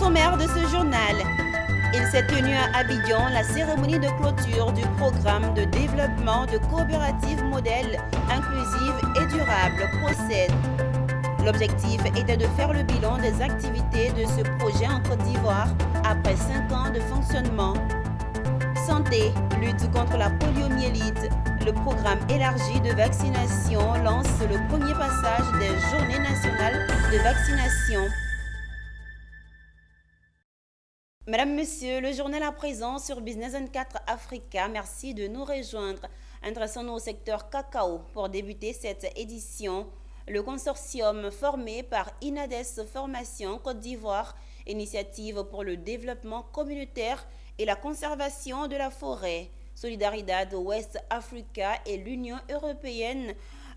sommaire de ce journal, il s'est tenu à Abidjan la cérémonie de clôture du programme de développement de coopératives modèles inclusives et durables PROCED. L'objectif était de faire le bilan des activités de ce projet en Côte d'Ivoire après 5 ans de fonctionnement. Santé, lutte contre la poliomyélite. Le programme élargi de vaccination lance le premier passage des Journées nationales de vaccination. Mesdames, Messieurs, le journal à présent sur Business 24 Africa. Merci de nous rejoindre. Intéressons-nous au secteur cacao pour débuter cette édition. Le consortium formé par INADES Formation Côte d'Ivoire, Initiative pour le développement communautaire et la conservation de la forêt, Solidaridad West Africa et l'Union européenne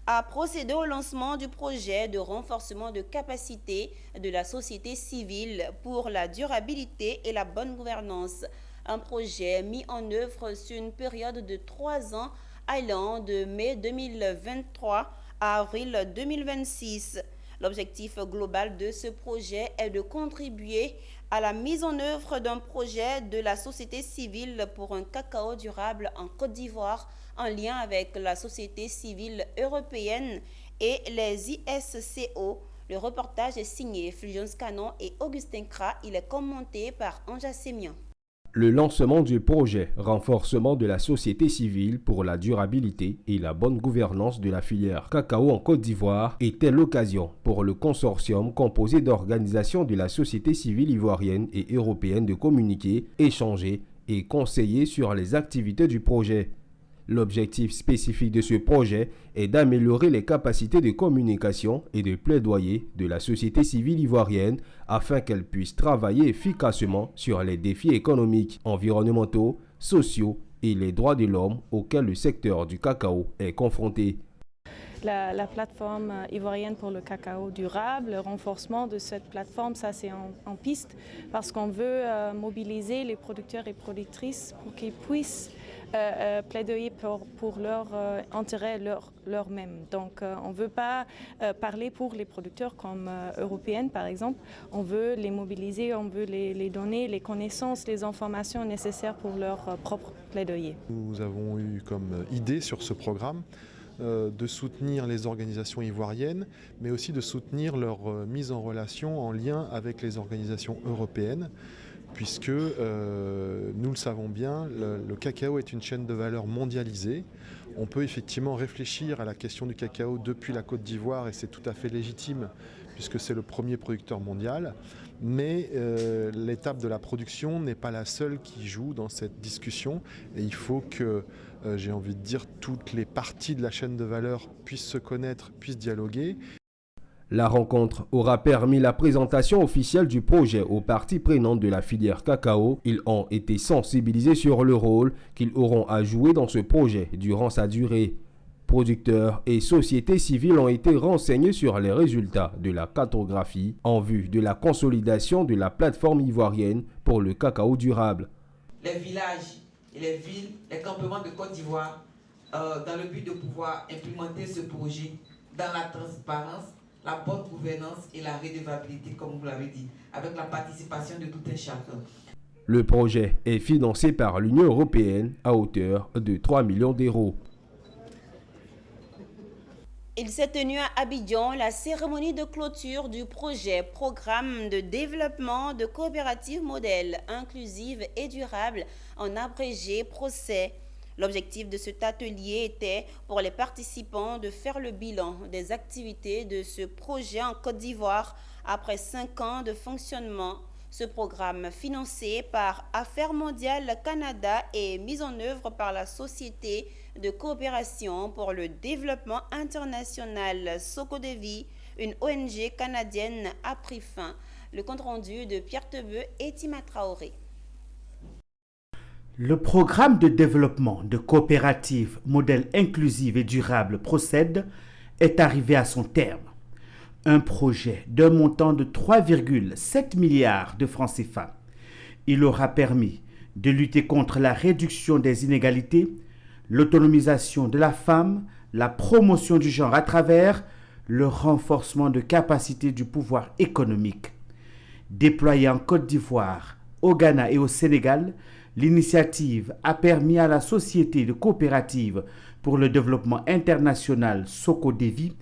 a procédé au lancement du projet de renforcement de capacité de la société civile pour la durabilité et la bonne gouvernance. Un projet mis en œuvre sur une période de 3 ans allant de mai 2023 à avril 2026. L'objectif global de ce projet est de contribuer à la mise en œuvre d'un projet de la société civile pour un cacao durable en Côte d'Ivoire en lien avec la société civile européenne et les ISCO. Le reportage est signé Fulgence Canon et Augustin Kra. Il est commenté par Anja Sémian. Le lancement du projet renforcement de la société civile pour la durabilité et la bonne gouvernance de la filière cacao en Côte d'Ivoire était l'occasion pour le consortium composé d'organisations de la société civile ivoirienne et européenne de communiquer, échanger et conseiller sur les activités du projet. L'objectif spécifique de ce projet est d'améliorer les capacités de communication et de plaidoyer de la société civile ivoirienne afin qu'elle puisse travailler efficacement sur les défis économiques, environnementaux, sociaux et les droits de l'homme auxquels le secteur du cacao est confronté. La plateforme ivoirienne pour le cacao durable, le renforcement de cette plateforme, ça c'est en piste parce qu'on veut mobiliser les producteurs et productrices pour qu'ils puissent plaidoyer pour leur intérêt, leur même. Donc on ne veut pas parler pour les producteurs comme européennes par exemple, on veut les mobiliser, on veut les donner les connaissances, les informations nécessaires pour leur propre plaidoyer. Nous avons eu comme idée sur ce programme de soutenir les organisations ivoiriennes, mais aussi de soutenir leur mise en relation en lien avec les organisations européennes, puisque nous le savons bien, le cacao est une chaîne de valeur mondialisée. On peut effectivement réfléchir à la question du cacao depuis la Côte d'Ivoire, et c'est tout à fait légitime, puisque c'est le premier producteur mondial. Mais l'étape de la production n'est pas la seule qui joue dans cette discussion, et il faut que, j'ai envie de dire, toutes les parties de la chaîne de valeur puissent se connaître, puissent dialoguer. La rencontre aura permis la présentation officielle du projet aux parties prenantes de la filière cacao. Ils ont été sensibilisés sur le rôle qu'ils auront à jouer dans ce projet durant sa durée. Producteurs et sociétés civiles ont été renseignés sur les résultats de la cartographie en vue de la consolidation de la plateforme ivoirienne pour le cacao durable. Les villages et les villes, les campements de Côte d'Ivoire, dans le but de pouvoir implémenter ce projet dans la transparence, la bonne gouvernance et la redevabilité, comme vous l'avez dit, avec la participation de tout un chacun. Le projet est financé par l'Union européenne à hauteur de 3 millions d'euros. Il s'est tenu à Abidjan la cérémonie de clôture du projet Programme de développement de coopératives modèles inclusives et durables en abrégé PROCED. L'objectif de cet atelier était pour les participants de faire le bilan des activités de ce projet en Côte d'Ivoire après 5 ans de fonctionnement. Ce programme, financé par Affaires mondiales Canada, est mis en œuvre par la Société de coopération pour le développement international Socodevi, une ONG canadienne, a pris fin. Le compte-rendu de Pierre Tebeu et Tima Traoré. Le programme de développement de coopératives modèles inclusives et durables PROCED est arrivé à son terme. Un projet d'un montant de 3,7 milliards de francs CFA. Il aura permis de lutter contre la réduction des inégalités, l'autonomisation de la femme, la promotion du genre à travers le renforcement de capacités du pouvoir économique. Déployée en Côte d'Ivoire, au Ghana et au Sénégal, l'initiative a permis à la Société de coopérative pour le développement international Socodevi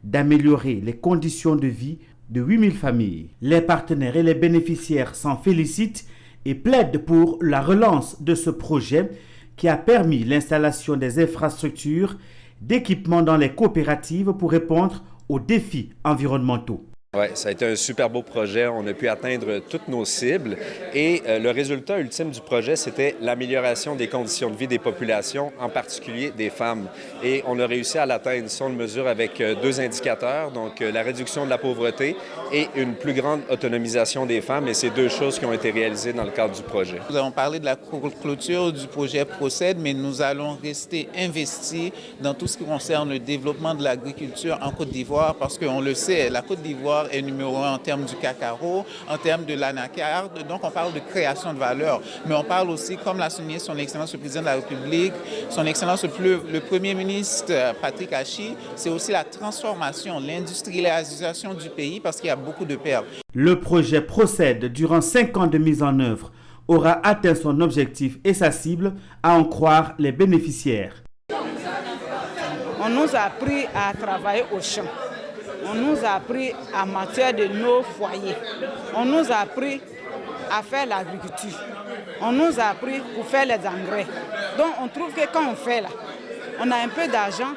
d'améliorer les conditions de vie de 8000 familles. Les partenaires et les bénéficiaires s'en félicitent et plaident pour la relance de ce projet qui a permis l'installation des infrastructures d'équipement dans les coopératives pour répondre aux défis environnementaux. Oui, ça a été un super beau projet. On a pu atteindre toutes nos cibles et le résultat ultime du projet, c'était l'amélioration des conditions de vie des populations, en particulier des femmes. Et on a réussi à l'atteindre. Si on le mesure avec 2 indicateurs, donc la réduction de la pauvreté et une plus grande autonomisation des femmes. Et c'est 2 choses qui ont été réalisées dans le cadre du projet. Nous avons parlé de la clôture du projet Procède, mais nous allons rester investis dans tout ce qui concerne le développement de l'agriculture en Côte d'Ivoire parce qu'on le sait, la Côte d'Ivoire est numéro 1 en termes du cacao, en termes de l'anacarde. Donc, on parle de création de valeur. Mais on parle aussi, comme l'a souligné son Excellence le Président de la République, son Excellence le Premier ministre Patrick Hachi, c'est aussi la transformation, l'industrialisation du pays parce qu'il y a beaucoup de pertes. Le projet Procède durant 5 ans de mise en œuvre aura atteint son objectif et sa cible, à en croire les bénéficiaires. On nous a appris à travailler au champ. On nous a appris en matière de nos foyers. On nous a appris à faire l'agriculture. On nous a appris pour faire les engrais. Donc on trouve que quand on fait là, on a un peu d'argent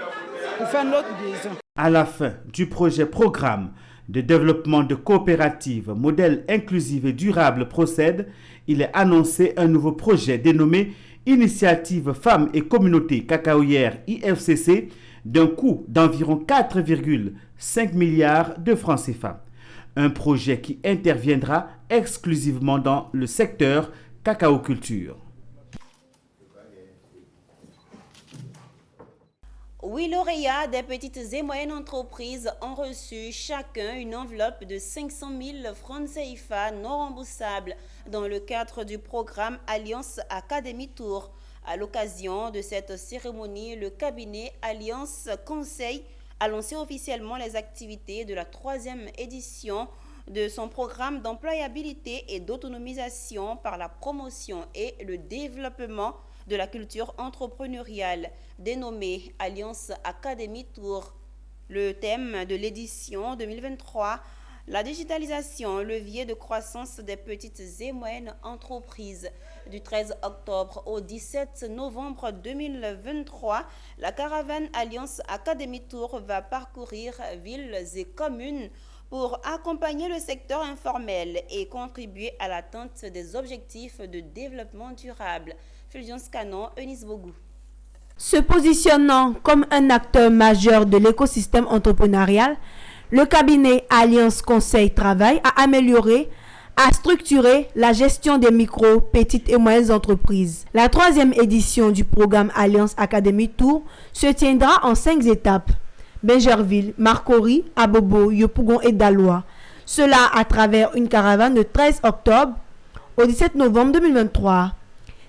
pour faire notre maison. À la fin du projet Programme de développement de coopératives, modèle inclusif et durable Procède, il est annoncé un nouveau projet dénommé Initiative Femmes et Communautés Cacaoyères IFCC d'un coût d'environ 4,5 milliards de francs CFA. Un projet qui interviendra exclusivement dans le secteur cacao-culture. 8 lauréats des petites et moyennes entreprises ont reçu chacun une enveloppe de 500 000 francs CFA non remboursables dans le cadre du programme Alliance Academy Tour. À l'occasion de cette cérémonie, le cabinet Alliance Conseil a lancé officiellement les activités de la 3e édition de son programme d'employabilité et d'autonomisation par la promotion et le développement de la culture entrepreneuriale, dénommé Alliance Academy Tour. Le thème de l'édition 2023, la digitalisation, levier de croissance des petites et moyennes entreprises. Du 13 octobre au 17 novembre 2023, la caravane Alliance Academy Tour va parcourir villes et communes pour accompagner le secteur informel et contribuer à l'atteinte des objectifs de développement durable. Fulgence Canon, Eunice Bogou. Se positionnant comme un acteur majeur de l'écosystème entrepreneurial, le cabinet Alliance Conseil Travail a amélioré, a structuré la gestion des micro, petites et moyennes entreprises. La 3e édition du programme Alliance Academy Tour se tiendra en 5 étapes. Bingerville, Marcory, Abobo, Yopougon et Daloa. Cela à travers une caravane de 13 octobre au 17 novembre 2023.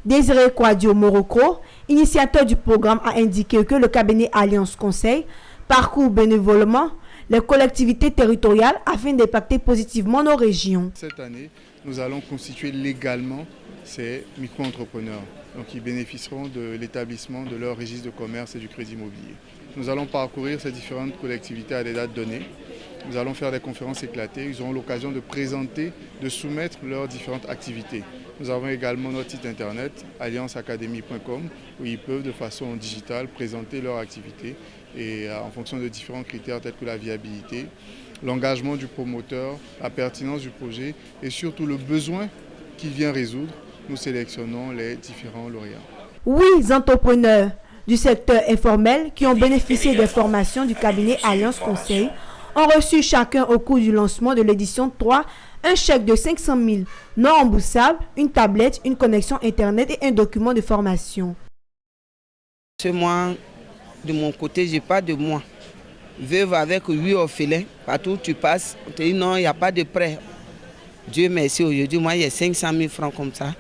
Désiré Kouadio Morocco, initiateur du programme, a indiqué que le cabinet Alliance Conseil parcourt bénévolement les collectivités territoriales afin d'impacter positivement nos régions. Cette année, nous allons constituer légalement ces micro-entrepreneurs, donc ils bénéficieront de l'établissement de leur registre de commerce et du crédit immobilier. Nous allons parcourir ces différentes collectivités à des dates données. Nous allons faire des conférences éclatées. Ils auront l'occasion de présenter, de soumettre leurs différentes activités. Nous avons également notre site internet allianceacademy.com où ils peuvent de façon digitale présenter leurs activités et en fonction de différents critères tels que la viabilité, l'engagement du promoteur, la pertinence du projet et surtout le besoin qu'il vient résoudre, nous sélectionnons les différents lauréats. 8 entrepreneurs du secteur informel qui ont bénéficié des formations du cabinet Alliance Conseil ont reçu chacun au cours du lancement de l'édition 3 un chèque de 500 000 non remboursables, une tablette, une connexion Internet et un document de formation. Moi, de mon côté, je parle de moi. Veuve avec 8 orphelins, partout où tu passes, on te dit non, il n'y a pas de prêt. Dieu merci, aujourd'hui, moi, il y a 500 000 francs comme ça.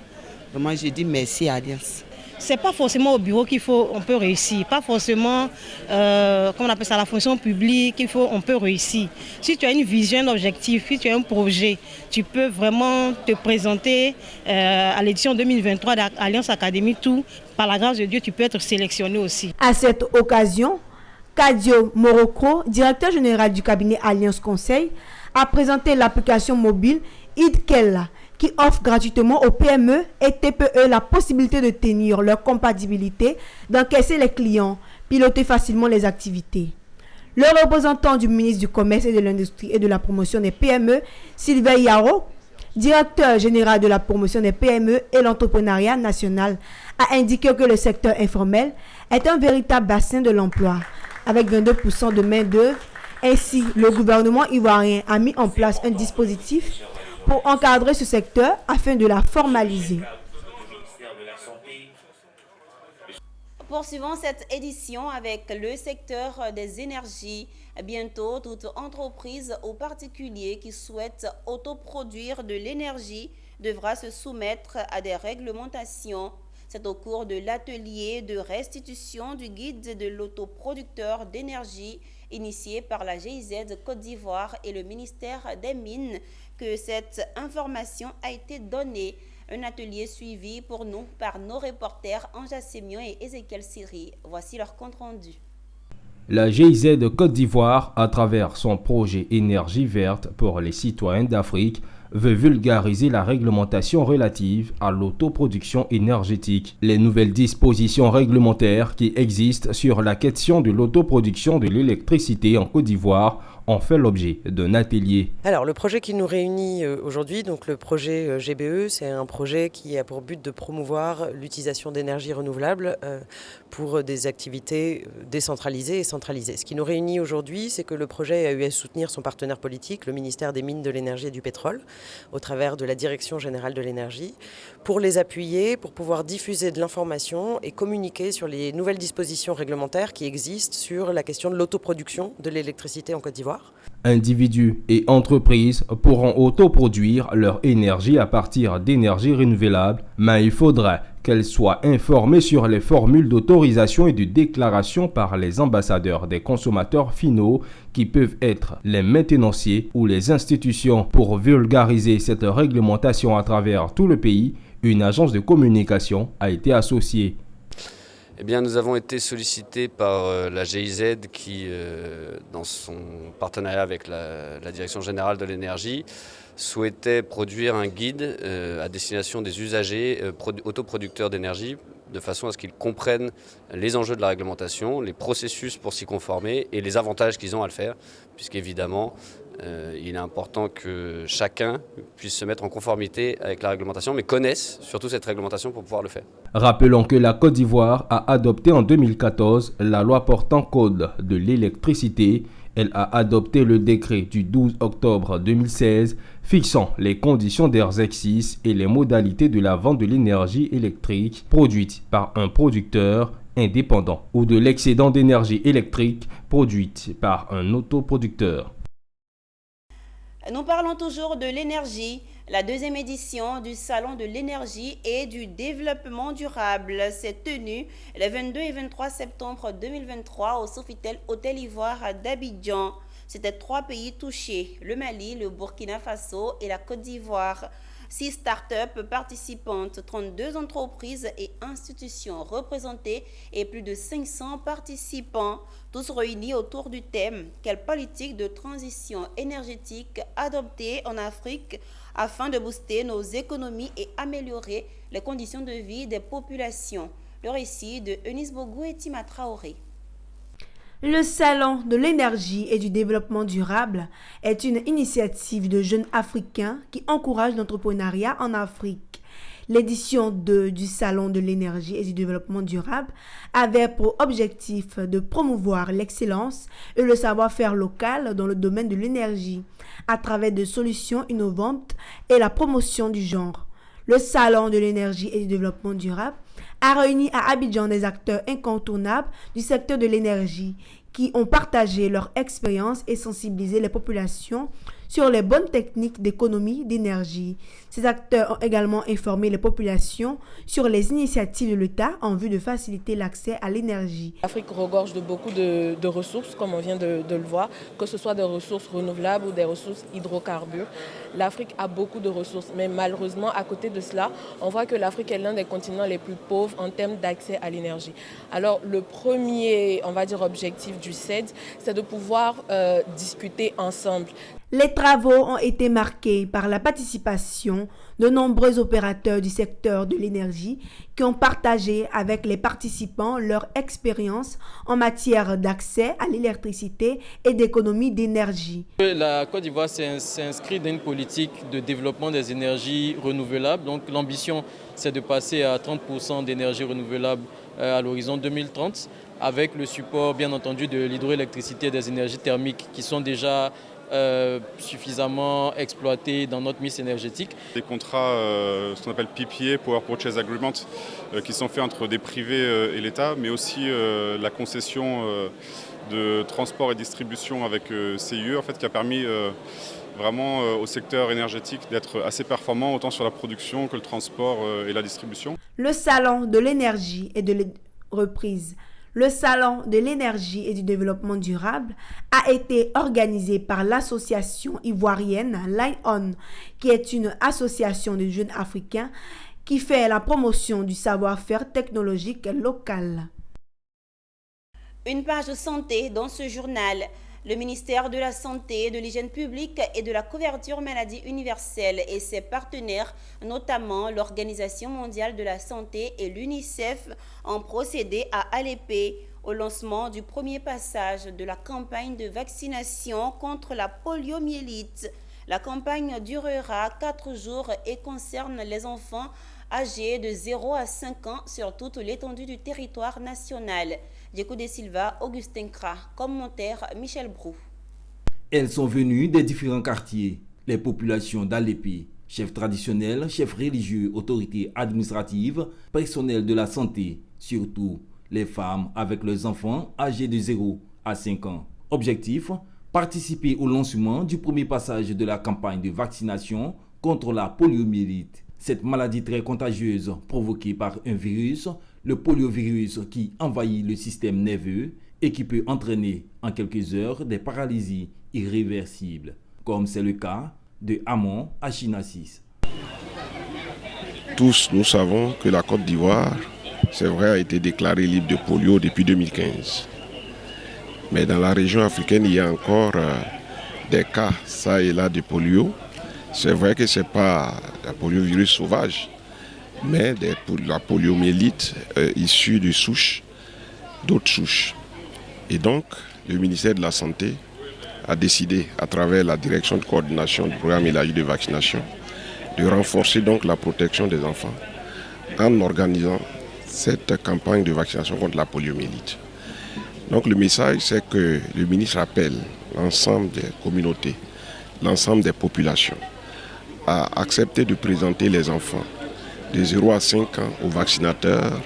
Moi, je dis merci Alliance. c'est pas forcément au bureau on peut réussir, pas forcément, comment on appelle ça, la fonction publique on peut réussir. Si tu as une vision, un objectif, si tu as un projet, tu peux vraiment te présenter à l'édition 2023 d'Alliance Académie Tout. Par la grâce de Dieu, tu peux être sélectionné aussi. À cette occasion, Kadio Morocco, directeur général du cabinet Alliance Conseil, a présenté l'application mobile IDKELA, qui offre gratuitement aux PME et TPE la possibilité de tenir leur compatibilité, d'encaisser les clients, piloter facilement les activités. Le représentant du ministre du Commerce et de l'Industrie et de la Promotion des PME, Sylvain Yaro, directeur général de la promotion des PME et l'entrepreneuriat national, a indiqué que le secteur informel est un véritable bassin de l'emploi, avec 22% de main-d'œuvre. Ainsi, le gouvernement ivoirien a mis en place un dispositif pour encadrer ce secteur afin de la formaliser. Poursuivons cette édition avec le secteur des énergies. Bientôt, toute entreprise ou particulier qui souhaite autoproduire de l'énergie devra se soumettre à des réglementations. C'est au cours de l'atelier de restitution du guide de l'autoproducteur d'énergie initié par la GIZ Côte d'Ivoire et le ministère des Mines que cette information a été donnée. Un atelier suivi pour nous par nos reporters Anja Sémion et Ezekiel Siri. Voici leur compte rendu. La GIZ de Côte d'Ivoire, à travers son projet Énergie verte pour les citoyens d'Afrique, veut vulgariser la réglementation relative à l'autoproduction énergétique. Les nouvelles dispositions réglementaires qui existent sur la question de l'autoproduction de l'électricité en Côte d'Ivoire ont fait l'objet d'un atelier. Alors, le projet qui nous réunit aujourd'hui, donc le projet GBE, c'est un projet qui a pour but de promouvoir l'utilisation d'énergie renouvelable pour des activités décentralisées et centralisées. Ce qui nous réunit aujourd'hui, c'est que le projet a eu à soutenir son partenaire politique, le ministère des Mines, de l'Énergie et du Pétrole, au travers de la Direction générale de l'énergie, pour les appuyer, pour pouvoir diffuser de l'information et communiquer sur les nouvelles dispositions réglementaires qui existent sur la question de l'autoproduction de l'électricité en Côte d'Ivoire. Individus et entreprises pourront autoproduire leur énergie à partir d'énergies renouvelables, mais il faudrait qu'elles soient informées sur les formules d'autorisation et de déclaration par les ambassadeurs des consommateurs finaux qui peuvent être les maintenanciers ou les institutions. Pour vulgariser cette réglementation à travers tout le pays, une agence de communication a été associée. Eh bien, nous avons été sollicités par la GIZ qui, dans son partenariat avec la Direction générale de l'énergie, souhaitait produire un guide à destination des usagers autoproducteurs d'énergie de façon à ce qu'ils comprennent les enjeux de la réglementation, les processus pour s'y conformer et les avantages qu'ils ont à le faire, puisqu'évidemment, il est important que chacun puisse se mettre en conformité avec la réglementation, mais connaisse surtout cette réglementation pour pouvoir le faire. Rappelons que la Côte d'Ivoire a adopté en 2014 la loi portant code de l'électricité. Elle a adopté le décret du 12 octobre 2016 fixant les conditions d'exercice et les modalités de la vente de l'énergie électrique produite par un producteur indépendant ou de l'excédent d'énergie électrique produite par un autoproducteur. Nous parlons toujours de l'énergie. La deuxième édition du Salon de l'énergie et du développement durable s'est tenue les 22 et 23 septembre 2023 au Sofitel Hôtel Ivoire d'Abidjan. C'était 3 pays touchés, le Mali, le Burkina Faso et la Côte d'Ivoire. 6 startups participantes, 32 entreprises et institutions représentées et plus de 500 participants, tous réunis autour du thème « Quelle politique de transition énergétique adopter en Afrique afin de booster nos économies et améliorer les conditions de vie des populations ?» Le récit de Eunice Bogou et Tima Traoré. Le Salon de l'énergie et du développement durable est une initiative de jeunes Africains qui encourage l'entrepreneuriat en Afrique. L'édition 2 du Salon de l'énergie et du développement durable avait pour objectif de promouvoir l'excellence et le savoir-faire local dans le domaine de l'énergie à travers des solutions innovantes et la promotion du genre. Le Salon de l'énergie et du développement durable a réuni à Abidjan des acteurs incontournables du secteur de l'énergie qui ont partagé leur expérience et sensibilisé les populations sur les bonnes techniques d'économie d'énergie. Ces acteurs ont également informé les populations sur les initiatives de l'État en vue de faciliter l'accès à l'énergie. L'Afrique regorge de beaucoup de ressources, comme on vient de le voir, que ce soit des ressources renouvelables ou des ressources hydrocarbures. L'Afrique a beaucoup de ressources, mais malheureusement, à côté de cela, on voit que l'Afrique est l'un des continents les plus pauvres en termes d'accès à l'énergie. Alors, le premier, on va dire, objectif du CED, c'est de pouvoir discuter ensemble. Les travaux ont été marqués par la participation de nombreux opérateurs du secteur de l'énergie qui ont partagé avec les participants leur expérience en matière d'accès à l'électricité et d'économie d'énergie. La Côte d'Ivoire s'inscrit dans une politique de développement des énergies renouvelables. Donc l'ambition, c'est de passer à 30% d'énergie renouvelable à l'horizon 2030, avec le support bien entendu de l'hydroélectricité et des énergies thermiques qui sont déjà suffisamment exploités dans notre mix énergétique. Des contrats, ce qu'on appelle PPA, Power Purchase Agreement, qui sont faits entre des privés et l'État, mais aussi la concession de transport et distribution avec CIE, en fait, qui a permis vraiment au secteur énergétique d'être assez performant, autant sur la production que le transport et la distribution. Le salon de l'énergie et de la reprise. Le Salon de l'énergie et du développement durable a été organisé par l'association ivoirienne Line On, qui est une association de jeunes africains qui fait la promotion du savoir-faire technologique local. Une page santé dans ce journal. Le ministère de la Santé, de l'Hygiène publique et de la couverture maladie universelle et ses partenaires, notamment l'Organisation mondiale de la santé et l'UNICEF, ont procédé à Alépé au lancement du premier passage de la campagne de vaccination contre la poliomyélite. La campagne durera 4 jours et concerne les enfants âgés de 0 à 5 ans sur toute l'étendue du territoire national. Diego de Silva, Augustin Kra, commentaire Michel Brou. Elles sont venues des différents quartiers. Les populations d'Alépé, chefs traditionnels, chefs religieux, autorités administratives, personnel de la santé, surtout les femmes avec leurs enfants âgés de 0 à 5 ans. Objectif, participer au lancement du premier passage de la campagne de vaccination contre la poliomyélite. Cette maladie très contagieuse provoquée par un virus, le poliovirus qui envahit le système nerveux et qui peut entraîner en quelques heures des paralysies irréversibles, comme c'est le cas de Amon Achinassis. Tous nous savons que la Côte d'Ivoire, c'est vrai, a été déclarée libre de polio depuis 2015. Mais dans la région africaine, il y a encore des cas, ça et là, de polio. C'est vrai que ce n'est pas un poliovirus sauvage, mais la poliomyélite issue de souches, d'autres souches. Et donc, le ministère de la Santé a décidé, à travers la direction de coordination du programme élargi de vaccination, de renforcer donc la protection des enfants en organisant cette campagne de vaccination contre la poliomyélite. Donc le message, c'est que le ministre appelle l'ensemble des communautés, l'ensemble des populations à accepter de présenter les enfants de 0 à 5 ans aux vaccinateurs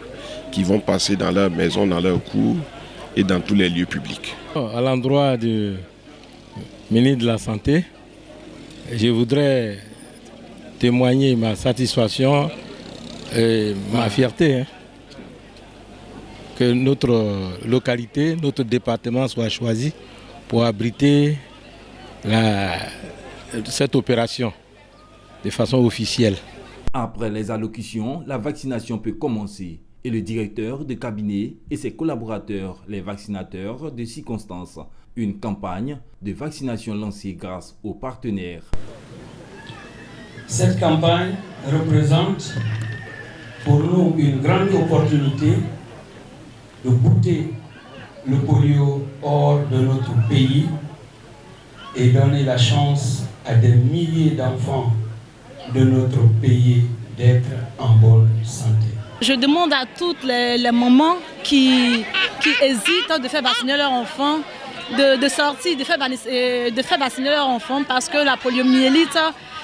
qui vont passer dans leur maison, dans leur cours et dans tous les lieux publics. À l'endroit du ministre de la Santé, je voudrais témoigner ma satisfaction et ma fierté que notre localité, notre département soit choisi pour abriter cette opération de façon officielle. Après les allocutions, la vaccination peut commencer et le directeur de cabinet et ses collaborateurs, les vaccinateurs de circonstance. Une campagne de vaccination lancée grâce aux partenaires. Cette campagne représente pour nous une grande opportunité de bouter le polio hors de notre pays et donner la chance à des milliers d'enfants de notre pays d'être en bonne santé. Je demande à toutes les mamans qui hésitent de faire vacciner leurs enfants de sortir, de faire vacciner leurs enfants parce que la poliomyélite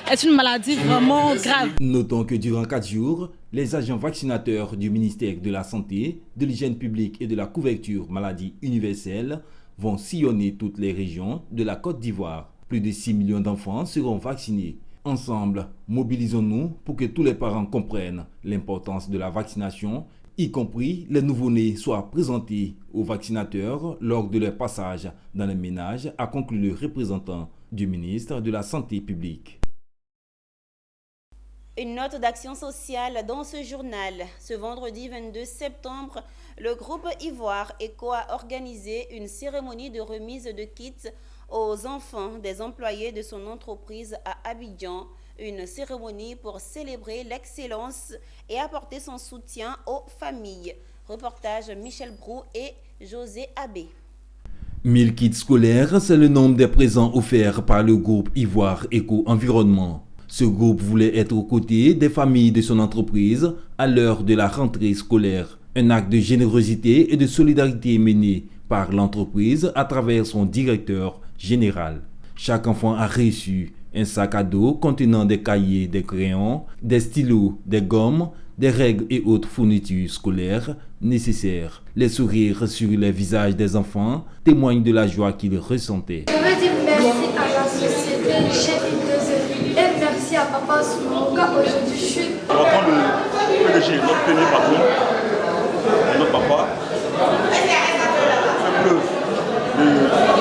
est une maladie vraiment grave. Notons que durant 4 jours, les agents vaccinateurs du ministère de la Santé, de l'Hygiène publique et de la couverture maladie universelle vont sillonner toutes les régions de la Côte d'Ivoire. Plus de 6 millions d'enfants seront vaccinés. Ensemble, mobilisons-nous pour que tous les parents comprennent l'importance de la vaccination, y compris les nouveau-nés soient présentés aux vaccinateurs lors de leur passage dans les ménages, a conclu le représentant du ministre de la Santé publique. Une note d'action sociale dans ce journal. Ce vendredi 22 septembre, le groupe Ivoire Eco a organisé une cérémonie de remise de kits aux enfants des employés de son entreprise à Abidjan. Une cérémonie pour célébrer l'excellence et apporter son soutien aux familles. Reportage Michel Brou et José Abbé. 1000 kits scolaires, c'est le nombre des présents offerts par le groupe Ivoire Eco Environnement. Ce groupe voulait être aux côtés des familles de son entreprise à l'heure de la rentrée scolaire. Un acte de générosité et de solidarité mené par l'entreprise à travers son directeur général. Chaque enfant a reçu un sac à dos contenant des cahiers, des crayons, des stylos, des gommes, des règles et autres fournitures scolaires nécessaires. Les sourires sur les visages des enfants témoignent de la joie qu'ils ressentaient. Je veux dire merci à la société G2E et merci à Papa Soumonga. Aujourd'hui, je suis... J'entends le PDG, notre premier patron, notre papa, fait preuve de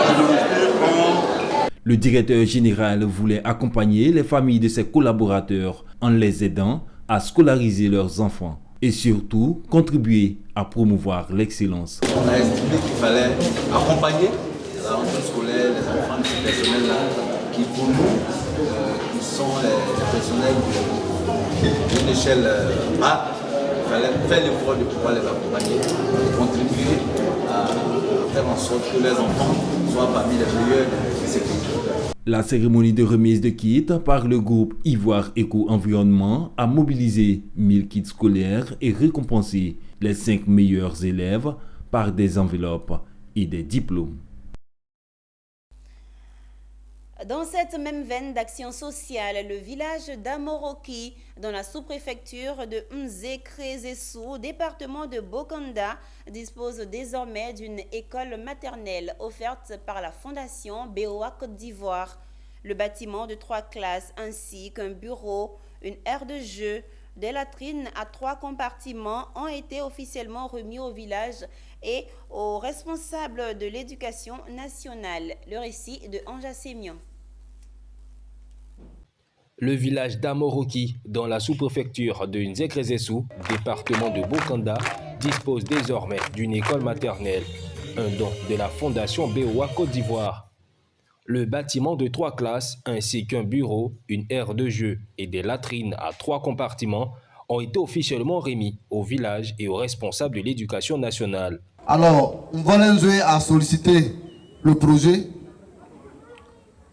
générosité en... Le directeur général voulait accompagner les familles de ses collaborateurs en les aidant à scolariser leurs enfants et surtout contribuer à promouvoir l'excellence. On a estimé qu'il fallait accompagner la rentrée scolaire, les enfants de ces personnels-là, qui pour nous, qui sont les personnels d'une échelle A. Il fallait faire l'effort de pouvoir les accompagner, de contribuer à faire en sorte que les enfants soient parmi les meilleurs de ces pays. La cérémonie de remise de kits par le groupe Ivoire Eco Environnement a mobilisé 1000 kits scolaires et récompensé les 5 meilleurs élèves par des enveloppes et des diplômes. Dans cette même veine d'action sociale, le village d'Amoroki, dans la sous-préfecture de Mzé-Krésessou, département de Bokanda, dispose désormais d'une école maternelle offerte par la Fondation BOA Côte d'Ivoire. Le bâtiment de 3 classes ainsi qu'un bureau, une aire de jeu, des latrines à 3 compartiments ont été officiellement remis au village et aux responsables de l'éducation nationale. Le récit de Anja Sémian. Le village d'Amoroki, dans la sous-préfecture de Nzé-Krésessou, département de Bokanda, dispose désormais d'une école maternelle, un don de la Fondation BOA Côte d'Ivoire. Le bâtiment de 3 classes, ainsi qu'un bureau, une aire de jeu et des latrines à 3 compartiments ont été officiellement remis au village et aux responsables de l'éducation nationale. Alors, Mvolenzoé a sollicité le projet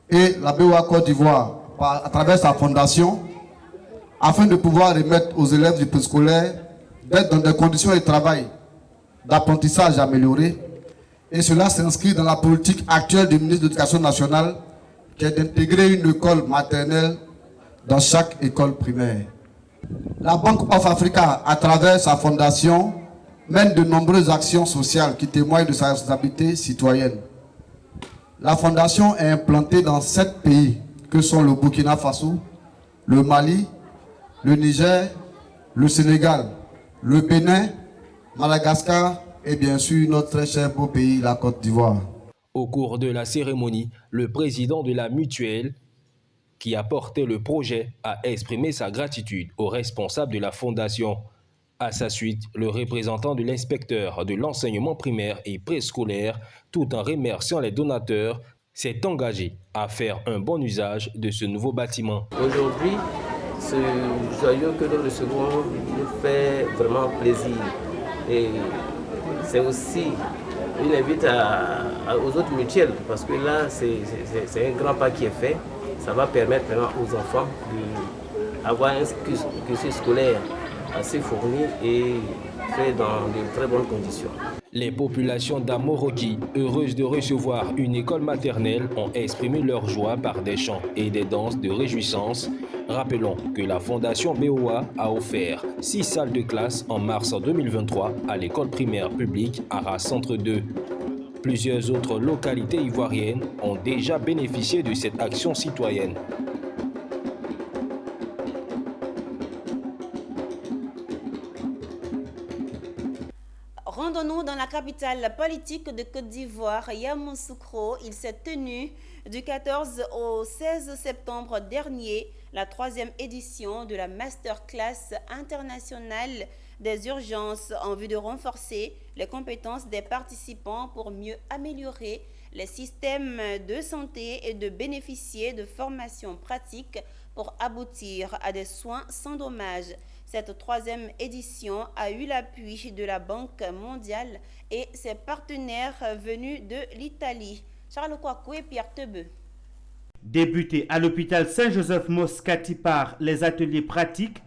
et la BOA Côte d'Ivoire à travers sa fondation afin de pouvoir remettre aux élèves du préscolaire d'être dans des conditions de travail, d'apprentissage améliorées. Et cela s'inscrit dans la politique actuelle du ministre de l'Éducation nationale qui est d'intégrer une école maternelle dans chaque école primaire. La Banque of Africa, à travers sa fondation, mène de nombreuses actions sociales qui témoignent de sa responsabilité citoyenne. La fondation est implantée dans 7 pays que sont le Burkina Faso, le Mali, le Niger, le Sénégal, le Bénin, Madagascar et bien sûr notre très cher beau pays, la Côte d'Ivoire. Au cours de la cérémonie, le président de la mutuelle, qui a porté le projet, a exprimé sa gratitude aux responsables de la fondation. À sa suite, le représentant de l'inspecteur de l'enseignement primaire et préscolaire, tout en remerciant les donateurs, s'est engagé à faire un bon usage de ce nouveau bâtiment. Aujourd'hui, ce joyau que nous recevons nous fait vraiment plaisir. Et c'est aussi une invite aux autres mutuelles, parce que là, c'est un grand pas qui est fait. Ça va permettre maintenant aux enfants d'avoir un cursus scolaire assez fourni et fait dans de très bonnes conditions. Les populations d'Amoroki, heureuses de recevoir une école maternelle, ont exprimé leur joie par des chants et des danses de réjouissance. Rappelons que la Fondation BOA a offert 6 salles de classe en mars 2023 à l'école primaire publique Arras Centre 2. Plusieurs autres localités ivoiriennes ont déjà bénéficié de cette action citoyenne. Rendons-nous dans la capitale politique de Côte d'Ivoire, Yamoussoukro. Il s'est tenu du 14 au 16 septembre dernier la 3e édition de la Masterclass internationale des urgences en vue de renforcer les compétences des participants pour mieux améliorer les systèmes de santé et de bénéficier de formations pratiques pour aboutir à des soins sans dommage. Cette 3e édition a eu l'appui de la Banque mondiale et ses partenaires venus de l'Italie. Charles Kouakou et Pierre Tebeu. Débutés à l'hôpital Saint-Joseph-Moscati par les ateliers pratiques,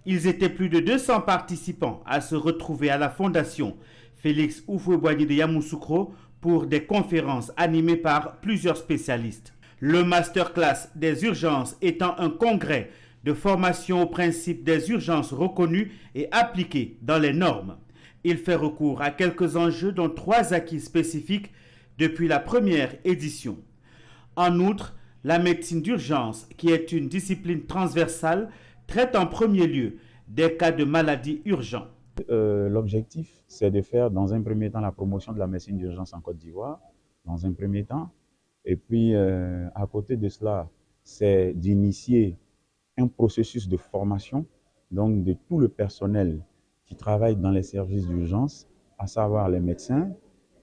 ils étaient plus de 200 participants à se retrouver à la Fondation Félix Houphouët-Boigny de Yamoussoukro pour des conférences animées par plusieurs spécialistes. Le masterclass des urgences étant un congrès de formation au principe des urgences reconnues et appliquées dans les normes. Il fait recours à quelques enjeux dont 3 acquis spécifiques depuis la première édition. En outre, la médecine d'urgence, qui est une discipline transversale, traite en premier lieu des cas de maladies urgents. L'objectif, c'est de faire dans un premier temps la promotion de la médecine d'urgence en Côte d'Ivoire, dans un premier temps. Et puis, à côté de cela, c'est d'initier un processus de formation donc de tout le personnel qui travaille dans les services d'urgence, à savoir les médecins,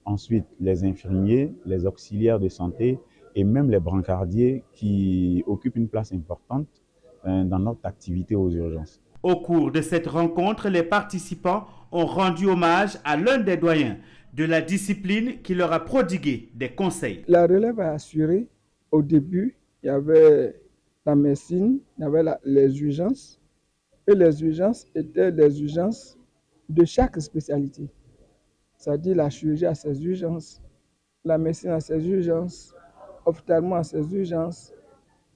ensuite les infirmiers, les auxiliaires de santé et même les brancardiers qui occupent une place importante dans notre activité aux urgences. Au cours de cette rencontre, les participants ont rendu hommage à l'un des doyens de la discipline qui leur a prodigué des conseils. La relève a assuré, au début, il y avait la médecine, il y avait les urgences, et les urgences étaient les urgences de chaque spécialité. C'est-à-dire la chirurgie a ses urgences, la médecine a ses urgences, ophtalmo a ses urgences,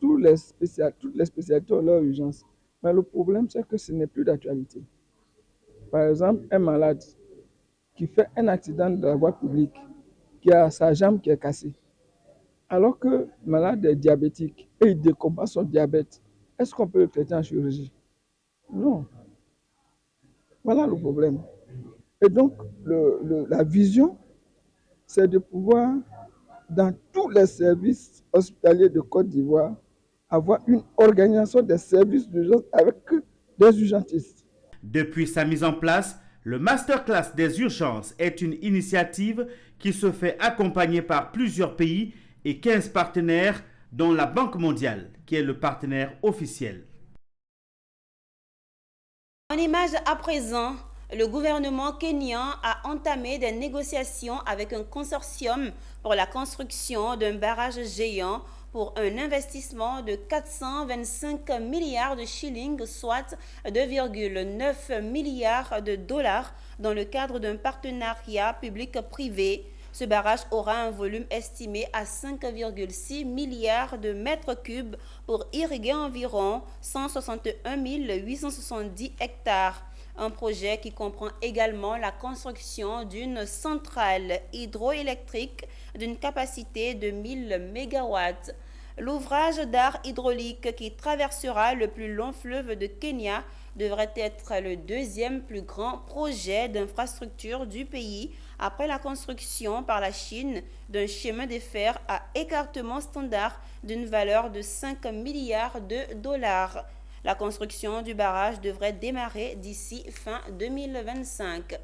toutes les spécialités ont leurs urgences. Mais le problème, c'est que ce n'est plus d'actualité. Par exemple, un malade qui fait un accident de la voie publique, qui a sa jambe qui est cassée, alors que le malade est diabétique et il décompense son diabète, est-ce qu'on peut le traiter en chirurgie? Non. Voilà le problème. Et donc, la vision, c'est de pouvoir, dans tous les services hospitaliers de Côte d'Ivoire, avoir une organisation des services d'urgence avec des urgentistes. Depuis sa mise en place, le Masterclass des urgences est une initiative qui se fait accompagner par plusieurs pays et 15 partenaires, dont la Banque mondiale, qui est le partenaire officiel. En image à présent, le gouvernement kényan a entamé des négociations avec un consortium pour la construction d'un barrage géant pour un investissement de 425 milliards de shillings, soit 2,9 milliards de dollars, dans le cadre d'un partenariat public-privé. Ce barrage aura un volume estimé à 5,6 milliards de mètres cubes pour irriguer environ 161 870 hectares. Un projet qui comprend également la construction d'une centrale hydroélectrique d'une capacité de 1000 MW. L'ouvrage d'art hydraulique qui traversera le plus long fleuve de Kenya devrait être le 2e plus grand projet d'infrastructure du pays après la construction par la Chine d'un chemin de fer à écartement standard d'une valeur de 5 milliards de dollars. La construction du barrage devrait démarrer d'ici fin 2025.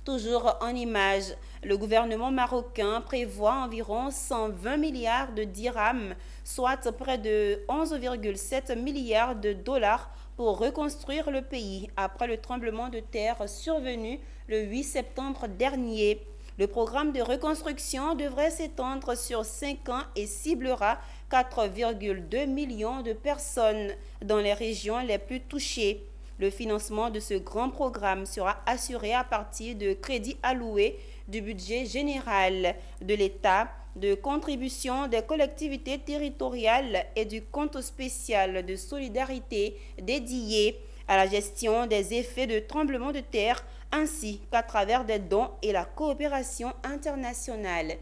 Toujours en images, le gouvernement marocain prévoit environ 120 milliards de dirhams, soit près de 11,7 milliards de dollars pour reconstruire le pays après le tremblement de terre survenu le 8 septembre dernier. Le programme de reconstruction devrait s'étendre sur 5 ans et ciblera 4,2 millions de personnes dans les régions les plus touchées. Le financement de ce grand programme sera assuré à partir de crédits alloués du budget général de l'État, de contributions des collectivités territoriales et du compte spécial de solidarité dédié à la gestion des effets de tremblements de terre ainsi qu'à travers des dons et la coopération internationale.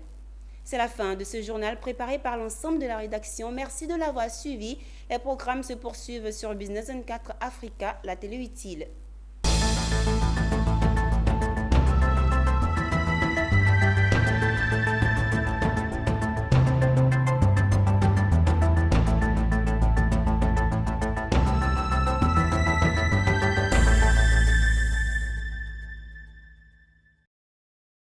C'est la fin de ce journal préparé par l'ensemble de la rédaction. Merci de l'avoir suivi. Les programmes se poursuivent sur Business 24 Africa, la télé utile.